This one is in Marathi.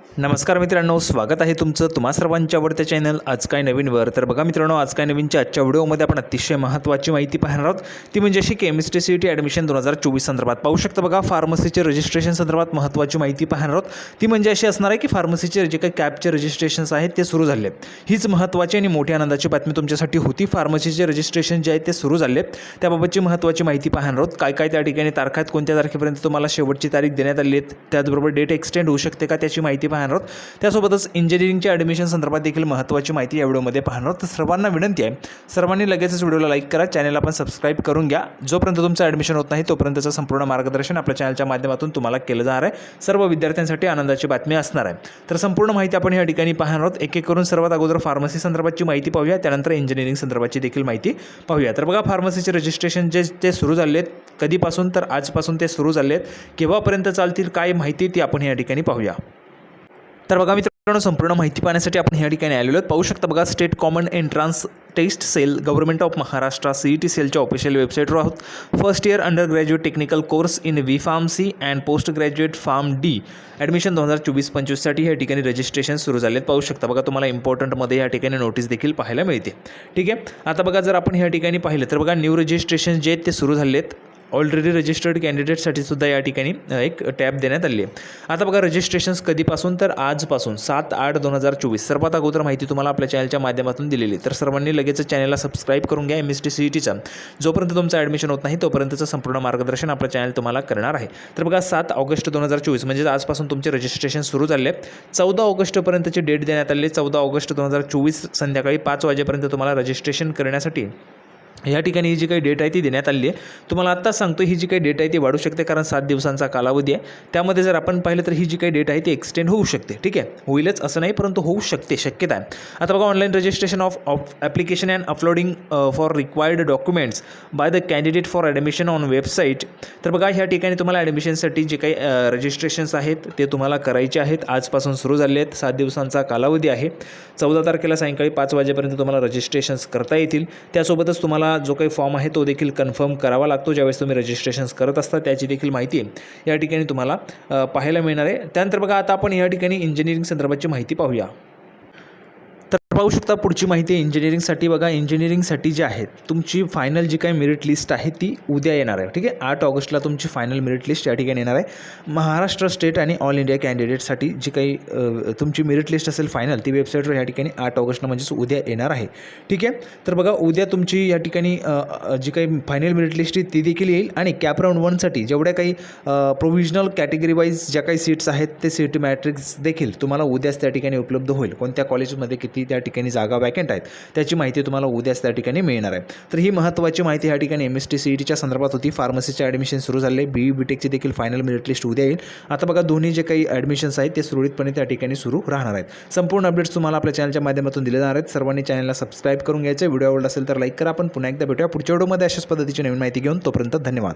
नमस्कार मित्रांनो, स्वागत आहे तुमचं तुम्हा सर्वांच्या आवडत्या चॅनल आज काय नवीनवर. तर बघा मित्रांनो, आज काय नवीनच्या आजच्या व्हिडिओमध्ये आपण अतिशय महत्त्वाची माहिती पाहणार आहोत. ती म्हणजे अशी केमिस्ट्री सीईटी ॲडमिशन 2024 संदर्भात पाहू शकता. बघा, फार्मसीचे रजिस्ट्रेशन संदर्भात महत्त्वाची माहिती पाहणार आहोत. ती म्हणजे अशी असणार आहे की फार्मसीचे जे काही कॅपचे रजिस्ट्रेशन्स आहेत ते सुरू झाले. हीच महत्त्वाची आणि मोठी आनंदाची बातमी तुमच्यासाठी होती. फार्मसीचे रजिस्ट्रेशन जे आहेत ते सुरू झाले, त्याबाबतची महत्त्वाची माहिती पाहणार आहोत. काय काय त्या ठिकाणी तारखा आहेत, कोणत्या तारखेपर्यंत तुम्हाला शेवटची तारीख देण्यात आली आहे, त्याचबरोबर डेट एक्सटेंड होऊ शकते का त्याची माहिती पाहणार आहोत. त्यासोबतच इंजिनिअरिंगच्या ॲडमिशन संदर्भात देखील महत्त्वाची माहिती या व्हिडिओमध्ये पाहणार आहोत. तर सर्वांना विनंती आहे, सर्वांनी लगेचच व्हिडिओला लाईक करा, चॅनलला पण सबस्क्राईब करून घ्या. जोपर्यंत तुमचं ॲडमिशन होत नाही तोपर्यंतचं संपूर्ण मार्गदर्शन आपल्या चॅनलच्या माध्यमातून तुम्हाला केलं जाणार आहे. सर्व विद्यार्थ्यांसाठी आनंदाची बातमी असणार आहे. तर संपूर्ण माहिती आपण या ठिकाणी पाहणार आहोत. एक एक करून सर्वात अगोदर फार्मसी संदर्भातची माहिती पाहूया, त्यानंतर इंजिनिअरिंग संदर्भाची देखील माहिती पाहूया. तर बघा, फार्मसीचे रजिस्ट्रेशन ते सुरू झाले आहेत. कधीपासून? तर आजपासून ते सुरू झाले आहेत. केव्हापर्यंत चालतील, काय माहिती ती आपण या ठिकाणी पाहूया. तर बघा मित्रांनो, संपूर्ण माहिती पाहण्यासाठी आपण या ठिकाणी आलेलो आहोत. पाहू शकता बघा, state common entrance test cell government of Maharashtra CET सेलच्या ऑफिशियल वेबसाईटवर आहोत. First year under graduate technical course in V pharmacy and post graduate pharm D admission 2024-25साठी या ठिकाणी रजिस्ट्रेशन सुरू झालेत. पाहू शकता बघा, तुम्हाला इम्पॉर्टंटमध्ये या ठिकाणी नोटीस देखील पाहायला मिळते. ठीक आहे, आता बघा, जर आपण या ठिकाणी पाहिलं तर बघा, न्यू रजिस्ट्रेशन जे आहेत ते सुरू झाले आहेत. ऑलरेडी रजिस्टर्ड कॅन्डिडेटसाठी सुद्धा या ठिकाणी एक टॅब देण्यात आली आहे. आता बघा, रजिस्ट्रेशन्स कधीपासून? तर आजपासून 7/8/2024. सर्वात अगोदर माहिती तुम्हाला आपल्या चॅनलच्या माध्यमातून दिलेली. तर सर्वांनी लगेच चॅनलला सबस्क्राईब करून घ्या. MST CETचा जोपर्यंत तुमचं ॲडमिशन होत नाही तोपर्यंतचं संपूर्ण मार्गदर्शन आपलं चॅनल तुम्हाला करणार आहे. तर बघा, 7 ऑगस्ट 2024 म्हणजे आजपासून तुमचे रजिस्ट्रेशन सुरू झाले. 14 ऑगस्टपर्यंतची डेट देण्यात आली. 14 ऑगस्ट 2024 संध्याकाळी 5 वाजेपर्यंत तुम्हाला रजिस्ट्रेशन करण्यासाठी या ठिकाणी ही जी काही डेट आहे ती देण्यात आली आहे. तुम्हाला आत्ताच सांगतो, ही जी काही डेट आहे ती वाढू शकते, कारण 7 दिवसांचा कालावधी आहे. त्यामध्ये जर आपण पाहिलं तर ही जी काही डेट आहे ती एक्सटेंड होऊ शकते. ठीक आहे, होईलच असं नाही, परंतु होऊ शकते, शक्यता आहे. आता बघा, online registration of application and uploading for required documents by the candidate for admission on website. तर बघा, ह्या ठिकाणी तुम्हाला ॲडमिशनसाठी जे काही रजिस्ट्रेशन्स आहेत ते तुम्हाला करायचे आहेत. आजपासून सुरू झाले आहेत. 7 दिवसांचा कालावधी आहे. 14 तारखेला सायंकाळी 5 वाजेपर्यंत तुम्हाला रजिस्ट्रेशन्स करता येतील. त्यासोबतच तुम्हाला जो काही फॉर्म आहे तो देखील कन्फर्म करावा लागतो ज्यावेळेस तुम्ही रजिस्ट्रेशन्स करत असता. त्याची देखील माहिती या ठिकाणी तुम्हाला पाहायला मिळणार आहे. त्यानंतर बघा, आता आपण या ठिकाणी इंजिनिअरिंग संदर्भाची माहिती पाहूया. तर पाहू शकता पुढची माहिती इंजिनिअरिंगसाठी. बघा, इंजिनिअरिंगसाठी जे आहे तुमची फायनल जी काही मेरिट लिस्ट आहे ती उद्या येणार आहे. ठीक आहे, 8 ऑगस्टला तुमची फायनल मेरिट लिस्ट या ठिकाणी येणार आहे. महाराष्ट्र स्टेट आणि ऑल इंडिया कॅन्डिडेटसाठी जी काही तुमची मेरिट लिस्ट असेल फायनल, ती वेबसाईटवर या ठिकाणी 8 ऑगस्टला म्हणजेच उद्या येणार आहे. ठीक आहे, तर बघा, उद्या तुमची या ठिकाणी जी काही फायनल मेरिट लिस्ट आहे ती देखील येईल. आणि कॅप राऊंड 1साठी जेवढ्या काही प्रोव्हिजनल कॅटेगरी वाईज ज्या काही सीट्स आहेत ते सीट मॅट्रिक्स देखील तुम्हाला उद्याच त्या ठिकाणी उपलब्ध होईल. कोणत्या कॉलेजमध्ये किती त्या ठिकाणी जागा वॅकंट आहेत त्याची माहिती तुम्हाला उद्याच त्या ठिकाणी मिळणार आहे. तर ही महत्त्वाची माहिती या ठिकाणी MST CETच्या संदर्भात होती. फार्मसीचे ॲडमिशन सुरू झाले. BE BTECची देखील फायनल मेरिट लिस्ट उद्या येईल. आता बघा, दोन्ही जे काही ॲडमिशन्स आहेत ते सुरळीतपणे त्या ठिकाणी सुरू राहणार आहेत. संपूर्ण अपडेट्स तुम्हाला आपल्या चॅनलच्या माध्यमातून दिले जाणार आहेत. सर्वांनी चॅनलला सबस्क्राईब करून घ्यायचं. व्हिडिओ आवडला असेल तर लाईक करा. आपण पुन्हा एकदा भेटूया पुढच्या व्हिडिओमध्ये अशाच पद्धतीची नवीन माहिती घेऊन. तोपर्यंत धन्यवाद.